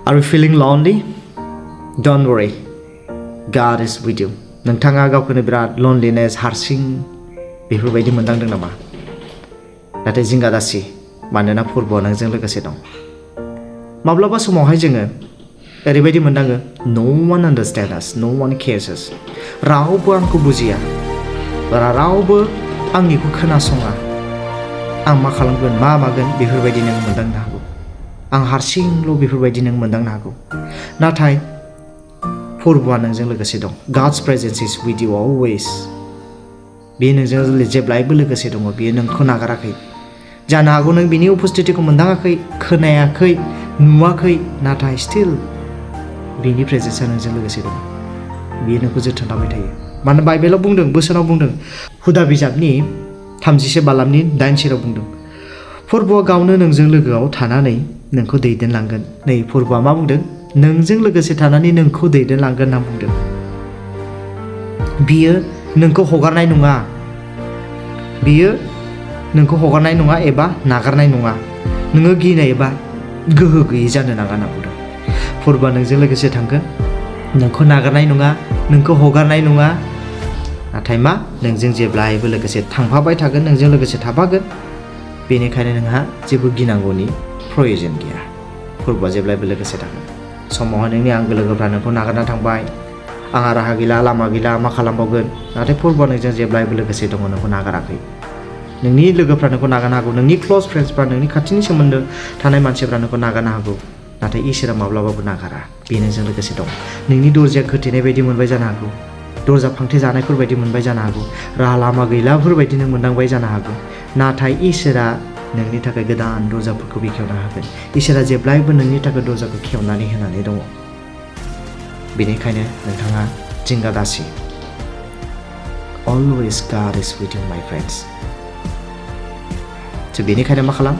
Are you feeling lonely? Don't worry. God is with you. नोंथाङा गावखौनो बिराद loneliness हारसिं बेफोरबायदि मोनदांदों नामा? नाथाय जिंगा दासि मानोना फोरबोआ नोंजों लोगोसे दं। माब्लाबा समावहाय जोङो ओरैबायदि मोनदाङो no one understands us, no one cares us. रावबो आंखौ बुजिया, रावबो आंनिखौ खोनासङा। आं मा खालामगोन मा मागोन बेफोरबायदि नों मोनदांनो हागौ। आं हारसिंल' बेफोरबायदि नों मोनदांनो हागौ। नाथाय फोरबोआ नोंजों लोगोसे दं। God's presence is with you always. बेयो नोंजों जेब्लायबो लोगोसे दङ। बेयो नोंखौ नागाराखै। जानो हागौ नों बिनि उपस्थितिखौ मोनदाङाखै, खोनायाखै, नुवाखै, नाथाय स्टिल बिनि प्रेजेन्सआ नोंजों लोगोसे दं। बेयो नोंखौ जोथोन लाबाय थायो। मानो बाइबेलाव बुंदों, बोसोनाव बुंदों, हुदा बिजाबनि 31 बालामनि 8 सेराव बुंदों, फोरबोआ गावनो नोंजों लोगोआव थानानै नोंखौ दैदेनलांगोन। नै फोरबोआ मा बुंदों? नोंजों लोगोसे थानानै नोंखौ दैदेनलांगोन होनना बुंदों। बियो नोंखौ हगारनाय नङा। बियो नोंखौ हगारनाय नङा एबा नागारनाय नङा। नोङो गिनाय एबा गोहो गैयै जानो नाङा होनना बुंदों। फोरबोआ नोंजों लोगोसे थांगोन, नोंखौ नागारनाय नङा, नोंखौ हगारनाय नङा। नाथाय मा? नोंजों जेब्लायबो लोगोसे थांफाबाय थागोन, नोंजों लोगोसे थाफागोन। बेनिखायनो नोंहा जेबो गिनांगौनि प्रयजन गैया। फोरबोआ जेब्लायबो लोगोसे थागोन। समावहाय नोंनि आंगो लोगोफ्रा नोंखौ नागारना थांबाय, आंहा राहा गैला, लामा गैला, मा खालामबावगोन? नाथाय फोरबोआ नोंजों जेब्लायबो लोगोसे दङ, नोंखौ नागाराखै। नोंनि लोगोफ्रा नोंखौ नागारनो हागौ, नोंनि क्ल'ज फ्रेन्ड्सफ्रा, नोंनि खाथिनि सोमोन्दो थानाय मानसिफ्रा नोंखौ नागारनो हागौ। नाथाय इसोरा माब्लाबाबो नागारा। बे नोंजों लोगोसे दं। नोंनि दरजाया खोथेनाय बायदि मोनबाय जानो हागौ, दरजा फांथे जानायफोर बायदि मोनबाय जानो हागौ, राहा लामा गैलाफोर बायदि नों मोनदांबाय जानो हागौ। नाथाय इसोरा नोंनि थाखाय गोदान दरजाफोरखौ बेखेवना होगोन। इसोरा जेब्लायबो नोंनि थाखाय दरजाखौ खेवनानै होनानै दङ। बेनिखायनो नोंथाङा जिंगा दासि। Always God is with you, my friends. बेनिखायनो मा खालाम?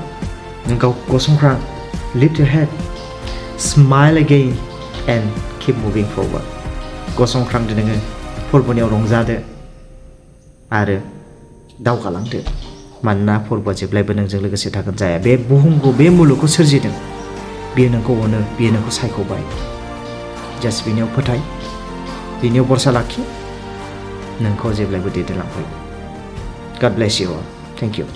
नों गाव गसंख्रा, lift your head, smile again and keep moving forward. गसंख्रांदो नोङो, फोरबोनियाव रंजादो आरो दावगालांदो। मानोना फोरबोआ जेब्लायबो नोंजों लोगोसे थागोन। जाया बे बुहुमखौ, बे मुलुगखौ सोरजिदों, बियो नोंखौ अनो, बियो नोंखौ सायख'बाय। जास्ट बिनियाव फोथाय, बिनियाव भरसा लाखि, नोंखौ जेब्लायबो दैदेनलांबाय। God bless you all. Thank you.